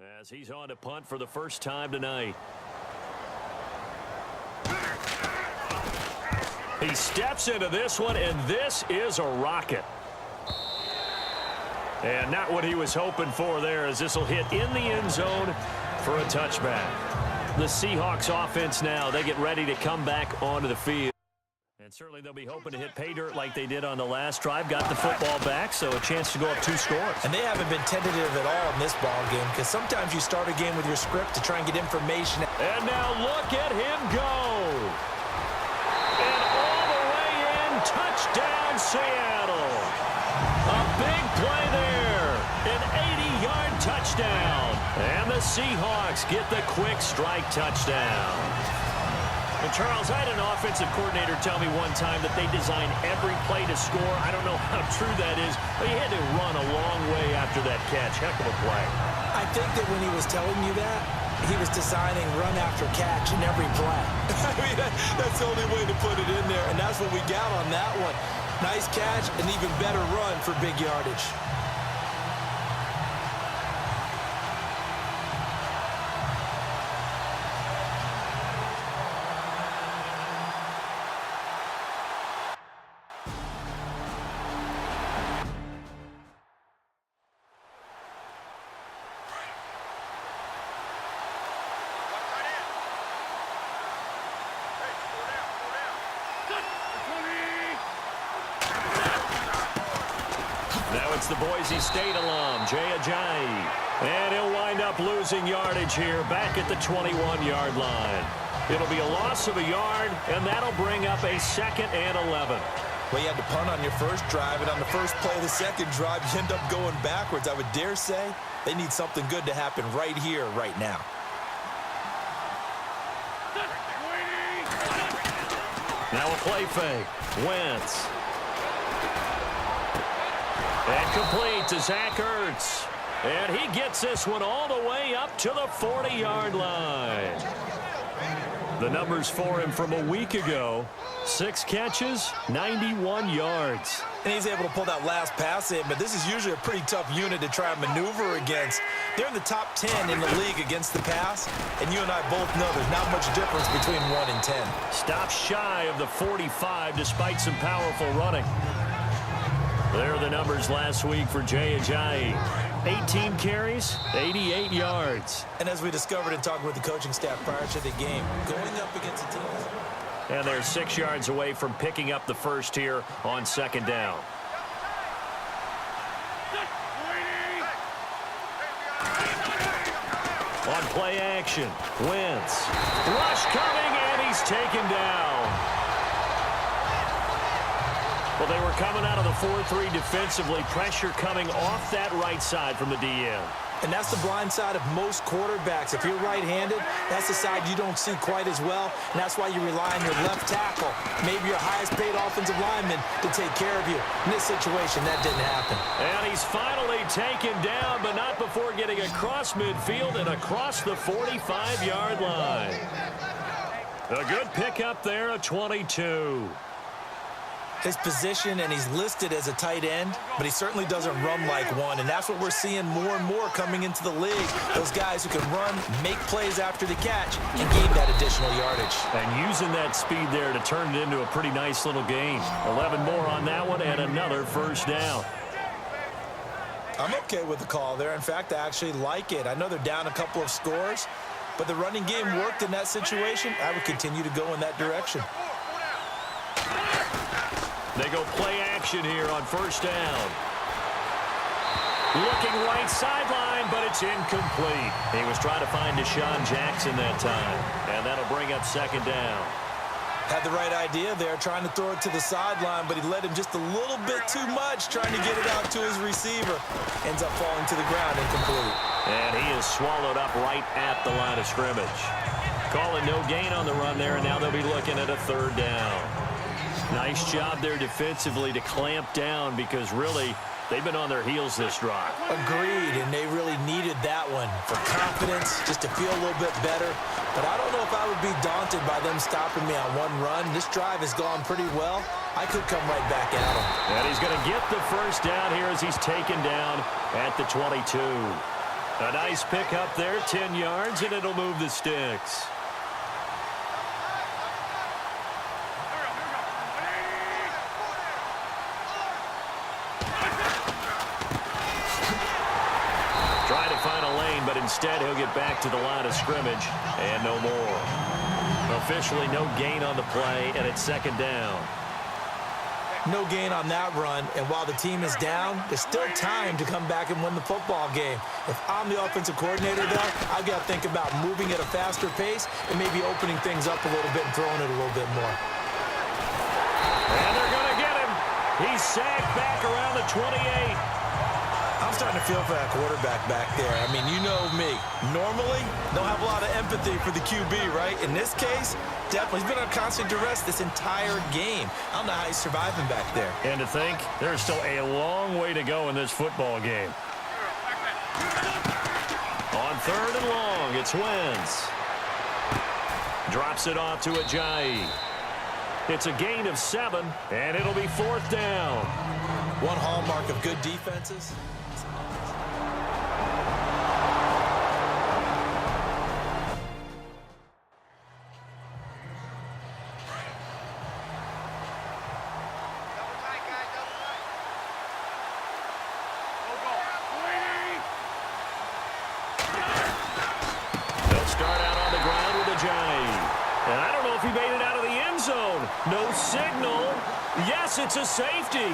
As he's on to punt for the first time tonight. He steps into this one, and this is a rocket. And not what he was hoping for there, as this will hit in the end zone for a touchback. The Seahawks offense now, they get ready to come back onto the field. And certainly they'll be hoping to hit pay dirt like they did on the last drive. Got the football back, so a chance to go up 2 scores. And they haven't been tentative at all in this ball game, because sometimes you start a game with your script to try and get information. And now look at him go. And all the way in, touchdown Seattle. A big play there, an 80-yard touchdown. And the Seahawks get the quick strike touchdown. And Charles, I had an offensive coordinator tell me one time that they design every play to score. I don't know how true that is, but he had to run a long way after that catch. Heck of a play. I think that when he was telling you that, he was designing run after catch in every play. I mean, that's the only way to put it in there, and that's what we got on that one. Nice catch, an even better run for big yardage. It's the Boise State alum, Jay Ajayi. And he'll wind up losing yardage here back at the 21-yard line. It'll be a loss of a yard, and that'll bring up a 2nd and 11. Well, you had to punt on your first drive, and on the first play of the second drive, you end up going backwards. I would dare say they need something good to happen right here, right now. Now a play fake. Wentz. And complete to Zach Ertz. And he gets this one all the way up to the 40-yard line. The numbers for him from a week ago: 6 catches, 91 yards. And he's able to pull that last pass in, but this is usually a pretty tough unit to try and maneuver against. They're in the top 10 in the league against the pass, and you and I both know there's not much difference between 1 and 10. Stops shy of the 45 despite some powerful running. There are the numbers last week for Jay Ajayi. 18 carries, 88 yards. And as we discovered in talking with the coaching staff prior to the game, going up against a team. And they're 6 yards away from picking up the first here on 2nd down. On play action, Wentz. Rush coming, and he's taken down. Well, they were coming out of the 4-3 defensively. Pressure coming off that right side from the DN. And that's the blind side of most quarterbacks. If you're right-handed, that's the side you don't see quite as well. And that's why you rely on your left tackle, maybe your highest-paid offensive lineman, to take care of you. In this situation, that didn't happen. And he's finally taken down, but not before getting across midfield and across the 45-yard line. A good pickup there, a 22. His position, and he's listed as a tight end, but he certainly doesn't run like one, and that's what we're seeing more and more coming into the league. Those guys who can run, make plays after the catch, and gain that additional yardage. And using that speed there to turn it into a pretty nice little gain. 11 more on that one, and another first down. I'm okay with the call there. In fact, I actually like it. I know they're down a couple of scores, but the running game worked in that situation. I would continue to go in that direction. They go play action here on first down. Looking right sideline, but it's incomplete. He was trying to find Deshaun Jackson that time, and that'll bring up 2nd down. Had the right idea there, trying to throw it to the sideline, but he led him just a little bit too much, trying to get it out to his receiver. Ends up falling to the ground, incomplete. And he is swallowed up right at the line of scrimmage. Calling no gain on the run there, and now they'll be looking at a 3rd down. Nice job there defensively to clamp down, because really they've been on their heels this drive. Agreed, and they really needed that one for confidence, just to feel a little bit better. But I don't know if I would be daunted by them stopping me on one run. This drive has gone pretty well. I could come right back at him. And he's going to get the first down here as he's taken down at the 22. A nice pick up there, 10 yards, and it'll move the sticks. Try to find a lane, but instead he'll get back to the line of scrimmage, and no more. Officially no gain on the play, and it's second down. No gain on that run, and while the team is down, there's still time to come back and win the football game. If I'm the offensive coordinator, though, I've got to think about moving at a faster pace and maybe opening things up a little bit and throwing it a little bit more. And they're going to get him. He's sacked back around the 28. I'm starting to feel for that quarterback back there. I mean, you know me. Normally, don't have a lot of empathy for the QB, right? In this case, definitely. He's been on constant duress this entire game. I don't know how he's surviving back there. And to think, there's still a long way to go in this football game. On third and long, it's Wentz. Drops it off to Ajayi. It's a gain of 7, and it'll be fourth down. One hallmark of good defenses. And I don't know if he made it out of the end zone. No signal. Yes, it's a safety.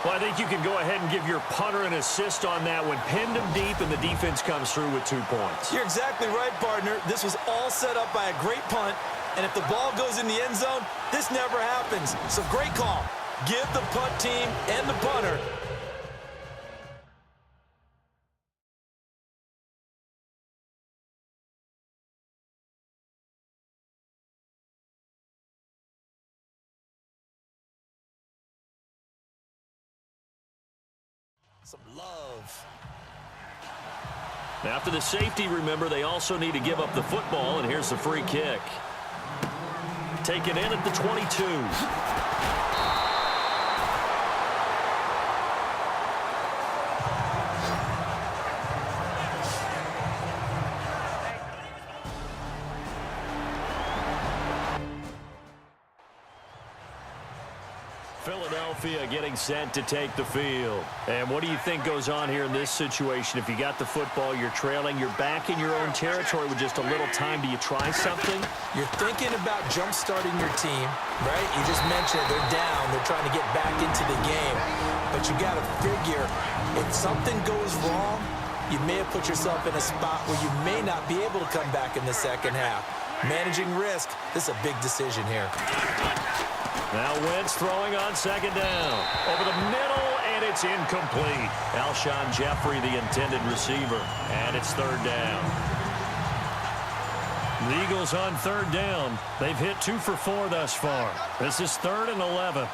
Well, I think you can go ahead and give your punter an assist on that one. Pinned him deep, and the defense comes through with 2 points. You're exactly right, partner. This was all set up by a great punt, and if the ball goes in the end zone, this never happens. So great call. Give the punt team and the punter some love. After the safety, remember, they also need to give up the football, and here's the free kick. Taken in at the 22. Philadelphia getting set to take the field. And what do you think goes on here in this situation? If you got the football, you're trailing, you're back in your own territory with just a little time. Do you try something? You're thinking about jump-starting your team, right? You just mentioned they're down. They're trying to get back into the game. But you got to figure, if something goes wrong, you may have put yourself in a spot where you may not be able to come back in the second half. Managing risk, this is a big decision here. Now Wentz throwing on second down. Over the middle, and it's incomplete. Alshon Jeffrey, the intended receiver. And it's third down. The Eagles on third down. They've hit 2 for 4 thus far. This is 3rd and 11.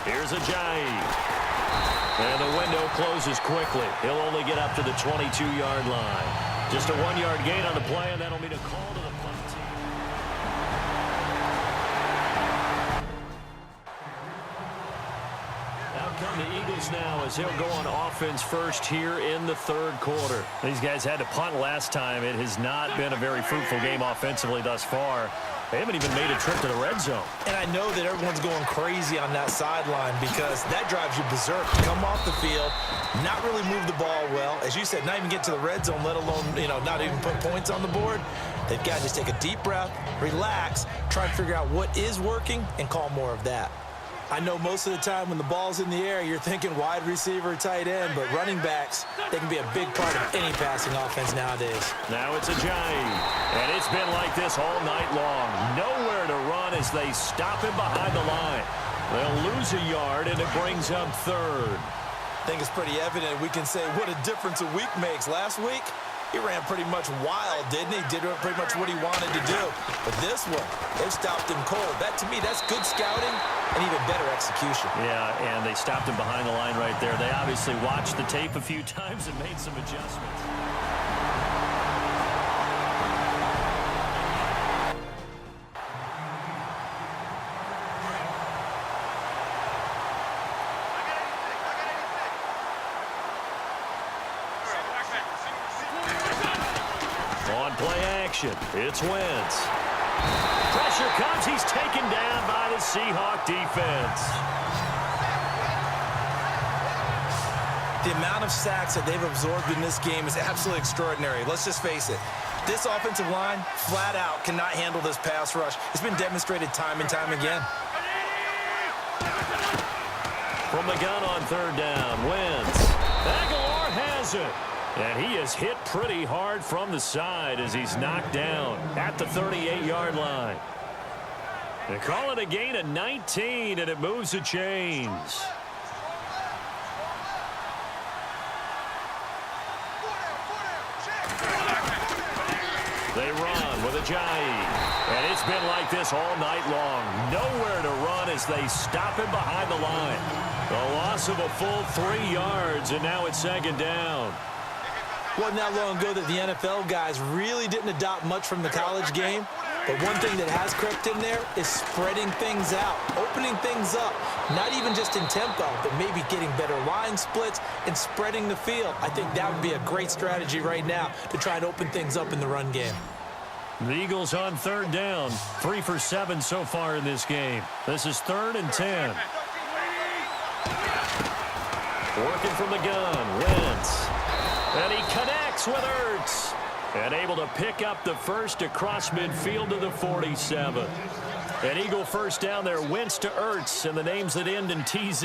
Here's Ajayi. And the window closes quickly. He'll only get up to the 22-yard line. Just a 1-yard gain on the play, and that'll mean a call to the punt team. Out come the Eagles now as he'll go on offense first here in the third quarter. These guys had to punt last time. It has not been a very fruitful game offensively thus far. They haven't even made a trip to the red zone. And I know that everyone's going crazy on that sideline because that drives you berserk. Come off the field, not really move the ball well. As you said, not even get to the red zone, let alone, not even put points on the board. They've got to just take a deep breath, relax, try and figure out what is working, and call more of that. I know most of the time when the ball's in the air, you're thinking wide receiver, tight end, but running backs, they can be a big part of any passing offense nowadays. Now it's Ajayi, and it's been like this all night long. Nowhere to run as they stop him behind the line. They'll lose a yard, and it brings up third. I think it's pretty evident we can say what a difference a week makes. Last week, he ran pretty much wild, didn't he? Did pretty much what he wanted to do. But this one, they've stopped him cold. That, to me, that's good scouting and even better execution. Yeah, and they stopped him behind the line right there. They obviously watched the tape a few times and made some adjustments. On play action, it's Wentz. Pressure comes. He's taken down by the Seahawk defense. The amount of sacks that they've absorbed in this game is absolutely extraordinary. Let's just face it. This offensive line, flat out, cannot handle this pass rush. It's been demonstrated time and time again. From the gun on third down, Wentz. Aguilar has it. And he is hit pretty hard from the side as he's knocked down at the 38-yard line. They call it a gain of 19, and it moves the chains. They run with Ajayi. And it's been like this all night long. Nowhere to run as they stop him behind the line. A loss of a full 3 yards, and now it's second down. Wasn't that long ago that the NFL guys really didn't adopt much from the college game. But one thing that has crept in there is spreading things out, opening things up, not even just in tempo, but maybe getting better line splits and spreading the field. I think that would be a great strategy right now to try and open things up in the run game. The Eagles on third down, 3 for 7 so far in this game. This is 3rd and 10. Working from the gun, Wentz. And he connects with Ertz. And able to pick up the first across midfield to the 47. An Eagle first down there, Wentz to Ertz, and the names that end in TZ.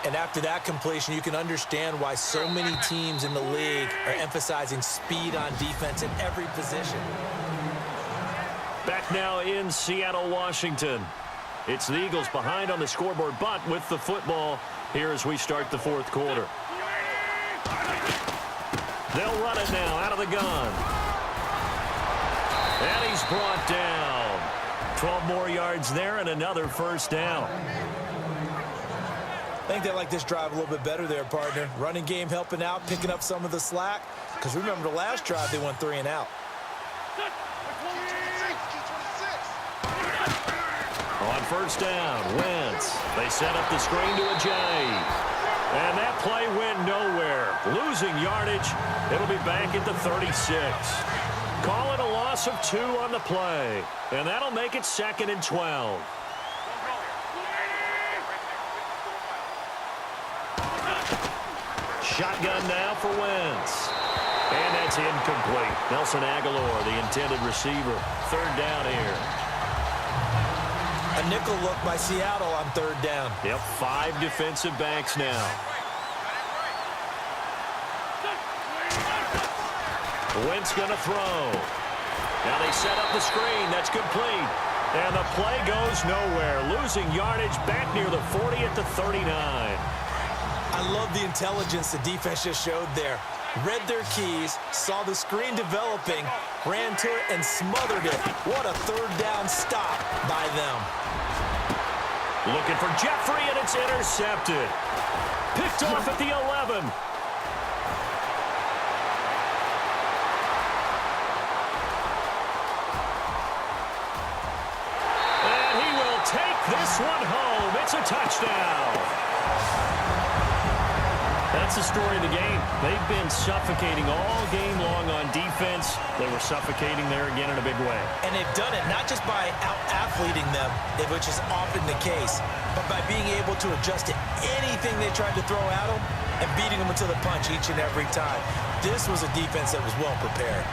And after that completion, you can understand why so many teams in the league are emphasizing speed on defense in every position. Back now in Seattle, Washington. It's the Eagles behind on the scoreboard, but with the football here as we start the 4th quarter. They'll run it now out of the gun. And he's brought down. 12 more yards there and another first down. I think they like this drive a little bit better there, partner. Running game helping out, picking up some of the slack. Because remember, the last drive, they went 3 and out. On first down, Wentz. They set up the screen to Ajayi. And that play went nowhere. Losing yardage. It'll be back at the 36. Call it a loss of 2 on the play. And that'll make it 2nd and 12. Shotgun now for Wentz. And that's incomplete. Nelson Aguilar, the intended receiver. 3rd down here. A nickel look by Seattle on 3rd down. Yep, 5 defensive backs now. Wentz going to throw. Now they set up the screen. That's complete. And the play goes nowhere. Losing yardage back near the 40 at the 39. I love the intelligence the defense just showed there. Read their keys, saw the screen developing, ran to it, and smothered it. What a 3rd down stop by them. Looking for Jeffrey, and it's intercepted. Picked off at the 11. And he will take this one home. It's a touchdown. That's the story of the game. They've been suffocating all game long on defense. They were suffocating there again in a big way. And they've done it not just by out-athleting them, which is often the case, but by being able to adjust to anything they tried to throw at them and beating them into the punch each and every time. This was a defense that was well prepared.